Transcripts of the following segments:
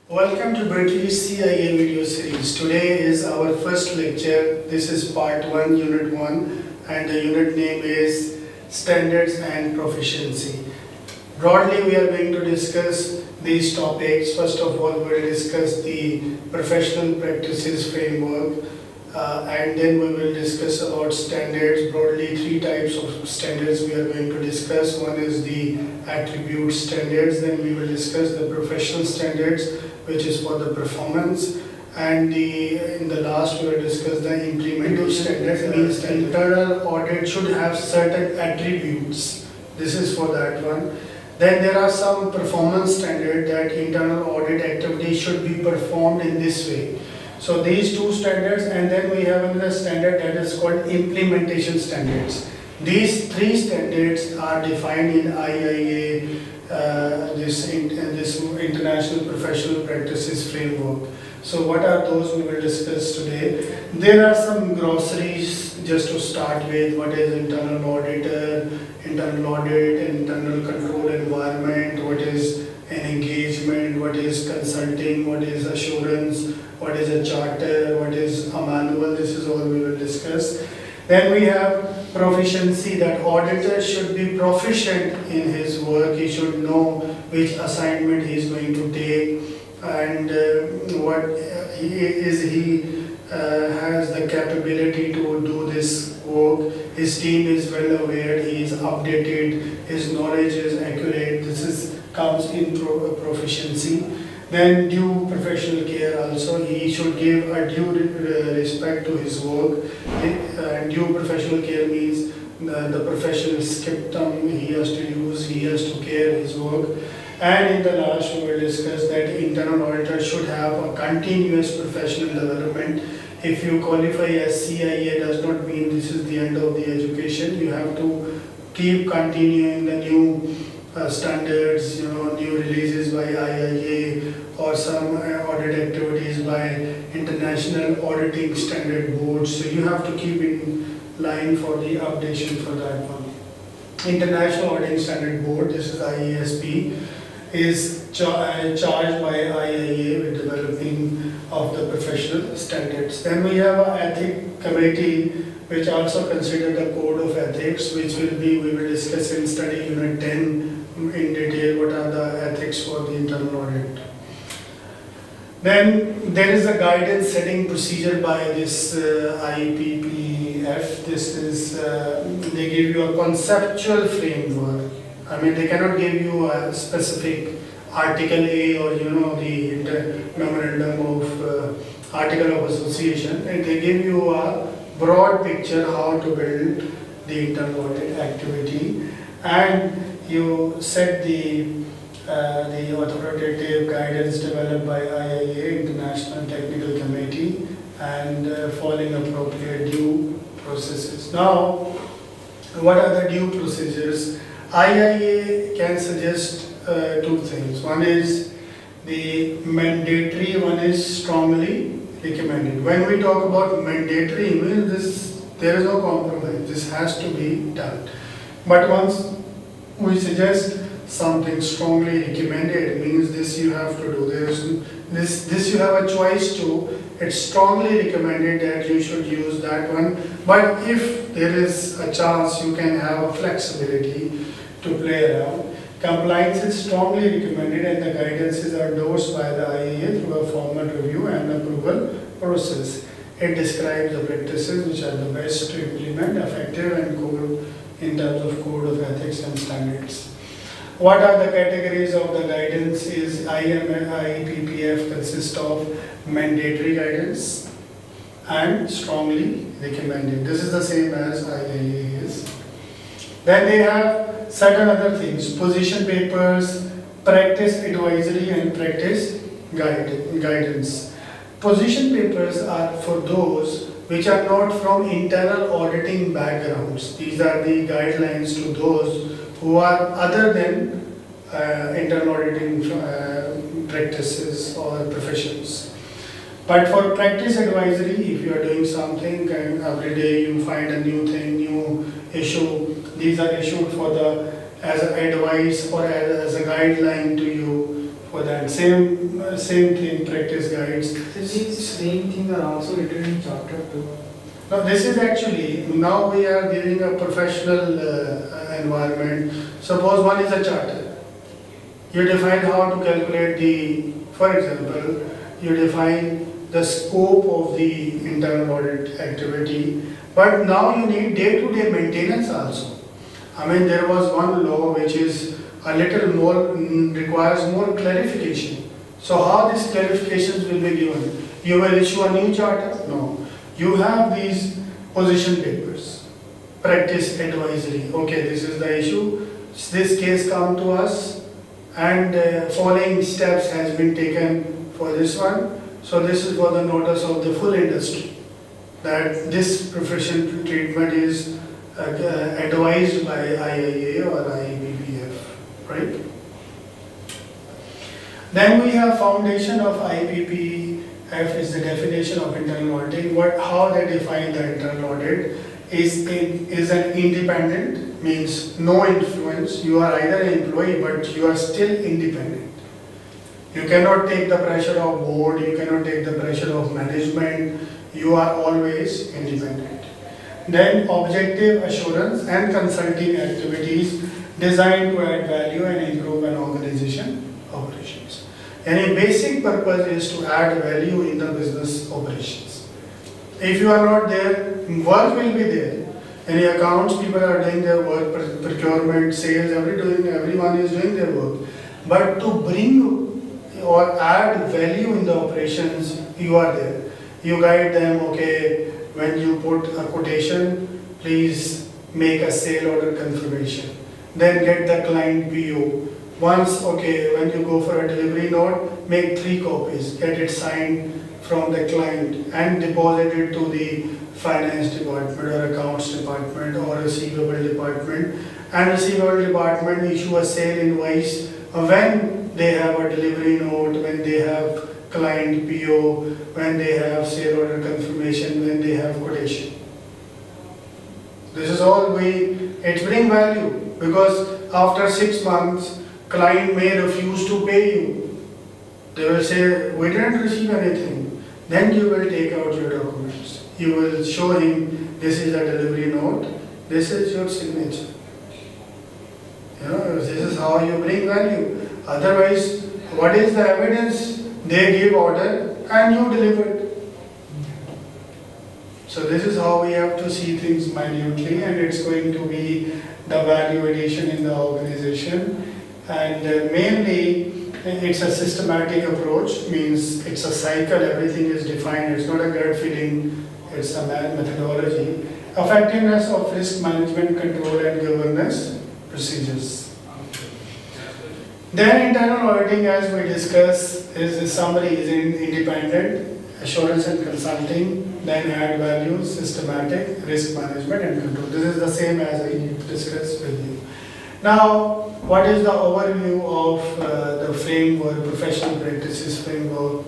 Welcome to British CIA video series. Today is our first lecture. This is part 1, unit 1, and the unit name is Standards and Proficiency. Broadly, we are going to discuss these topics. First of all, we will discuss the professional practices framework, and then we will discuss about standards. Broadly, 3 types of standards we are going to discuss. One is the attribute standards, then we will discuss the professional standards, which is for the performance, and in the last we will discuss the implementation standards. Means the internal audit should have certain attributes. This is for that one. Then there are some performance standards that internal audit activity should be performed in this way. So these 2 standards, and then we have another standard that is called implementation standards. These 3 standards are defined in IIA, this International Professional Practices Framework. So what are those we will discuss today. There are some glossaries just to start with. What is internal auditor, internal audit, internal control environment, what is an engagement, what is consulting, what is assurance, what is a charter, what is a manual. This is all we will discuss. Then we have proficiency, that auditor should be proficient in his work. He should know which assignment he is going to take, and what he has the capability to do this work. His team is well aware, he is updated, his knowledge is accurate. This comes in proficiency. Then due professional care also, he should give a due respect to his work. And due professional care means the professional scriptum he has to use, he has to care his work. And in the last we will discuss that internal auditor should have a continuous professional development. If you qualify as CIA, does not mean this is the end of the education. You have to keep continuing the new standards, new releases by IIA or some audit activities by International Auditing Standard Boards. So you have to keep in line for the updation for that one. International Auditing Standard Board, this is IASB, is charged by IIA with developing of the professional standards. Then we have an ethics committee, which also consider the code of ethics, which we will discuss in study unit 10 in detail. What are the ethics for the internal audit? Then there is a guidance setting procedure by this IPPF. This is they give you a conceptual framework. I mean, they cannot give you a specific Article A or the memorandum of Article of Association, and they give you a broad picture how to build the internal audit activity, and you set the authoritative guidance developed by IIA, International Technical Committee, and following appropriate due processes. Now, what are the due procedures? IIA can suggest 2 things. One is the mandatory, one is strongly recommended. When we talk about mandatory, means this, there is no compromise. This has to be done. But once we suggest something strongly recommended, means this you have to do. There is this you have a choice to. It's strongly recommended that you should use that one. But if there is a chance, you can have a flexibility to play around. Compliance is strongly recommended, and the guidance is endorsed by the IAA through a formal review and approval process. It describes the practices which are the best to implement, effective, and code in terms of code of ethics and standards. What are the categories of the guidance? Is IPPF consists of mandatory guidance and strongly recommended. This is the same as IIA is. Then they have certain other things: position papers, practice advisory, and practice guidance. Position papers are for those which are not from internal auditing backgrounds. These are the guidelines to those who are other than internal auditing practices or professions. But for practice advisory, if you are doing something and every day you find a new thing, new issue, these are issued for the as an advice or as a guideline to you for that. Same thing, practice guides. These same things are also written in chapter 2. Now this is actually, now we are giving a professional environment. Suppose one is a charter. You define how to calculate the, for example, you define the scope of the internal audit activity, but now you need day-to-day maintenance also. I mean, there was one law which is a little more, requires more clarification. So how these clarifications will be given? You will issue a new charter? No. You have these position papers, practice advisory. Okay, this is the issue. This case come to us and following steps has been taken for this one. So this is for the notice of the full industry that this professional treatment is advised by IIA or IBPF, right? Then we have foundation of IBPF is the definition of internal auditing. How they define the internal audit is an independent, means no influence. You are either an employee but you are still independent. You cannot take the pressure of board, you cannot take the pressure of management, you are always independent. Then objective assurance and consulting activities designed to add value and improve an organization operations. And a basic purpose is to add value in the business operations. If you are not there, work will be there. Any accounts, people are doing their work, procurement, sales, everyone is doing their work. But to bring or add value in the operations, you are there. You guide them, okay, when you put a quotation, please make a sale order confirmation. Then get the client PO. Once, okay, when you go for a delivery note, make 3 copies, get it signed from the client and deposit it to the finance department or accounts department or receivable department. And receivable department issue a sale invoice when they have a delivery note, when they have client PO, when they have sale order confirmation, when they have quotation. This is all it brings value, because after 6 months, client may refuse to pay you. They will say, we didn't receive anything. Then you will take out your documents. You will show him, this is a delivery note, this is your signature. This is how you bring value. Otherwise, what is the evidence? They give order and you delivered. So this is how we have to see things minutely, and it's going to be the value addition in the organization. And mainly, it's a systematic approach, means it's a cycle, everything is defined, it's not a gut feeling, it's a methodology. Effectiveness of risk management, control and governance procedures. Then internal auditing, as we discussed, is the summary is independent, assurance and consulting, then add value, systematic, risk management and control. This is the same as I discussed with you. Now, what is the overview of the framework, professional practices framework?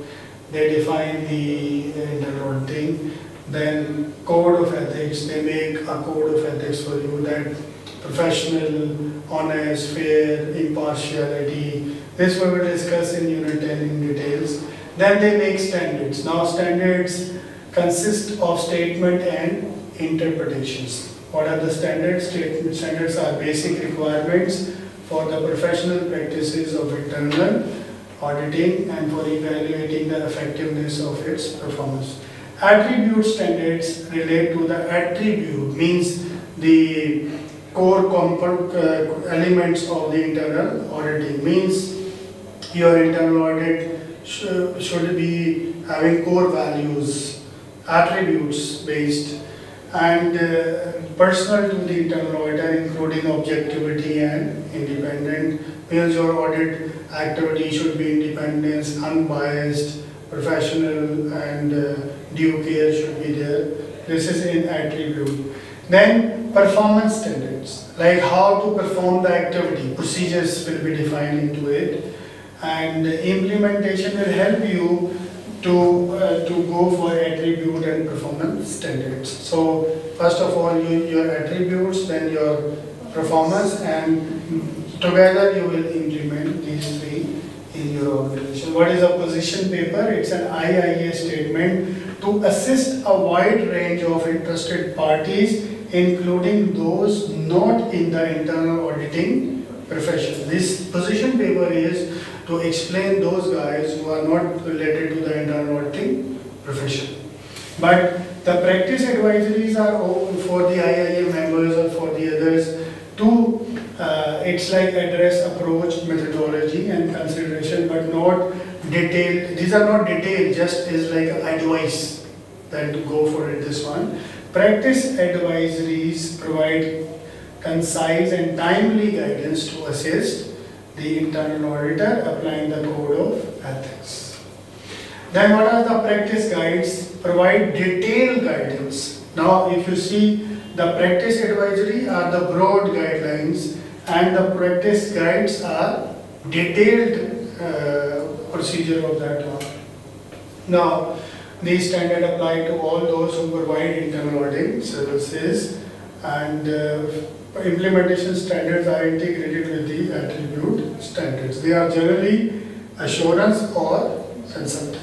They define the internal auditing. Then code of ethics, they make a code of ethics for you, that professional, honest, fair, impartiality. This we will discuss in Unit 10 in details. Then they make standards. Now standards consist of statement and interpretations. What are the standards? Standards are basic requirements for the professional practices of internal auditing and for evaluating the effectiveness of its performance. Attribute standards relate to the attribute, means the core elements of the internal auditing, means your internal audit should be having core values, attributes based, and personal to the internal auditor, including objectivity and independent, means your audit activity should be independent, unbiased, professional, and due care should be there. This is in attribute. Then performance standards, like how to perform the activity, procedures will be defined into it, and implementation will help you to go for attribute and performance standards. So first of all, your attributes, then your performance, and together you will implement these 3 in your organization. What is a position paper? It's an IIA statement to assist a wide range of interested parties, including those not in the internal auditing profession. This position paper is to explain those guys who are not related to the internal auditing profession. But the practice advisories are for the IIA members or for the others to, it's like address, approach, methodology and consideration, but not detailed. These are not detailed, just is like advice that to go for it, this one. Practice advisories provide concise and timely guidance to assist the internal auditor applying the code of ethics. Then what are the practice guides? Provide detailed guidance. Now if you see, the practice advisory are the broad guidelines and the practice guides are detailed procedure of that one. Now these standards apply to all those who provide internal auditing services, and implementation standards are integrated with the attribute standards. They are generally assurance or consulting.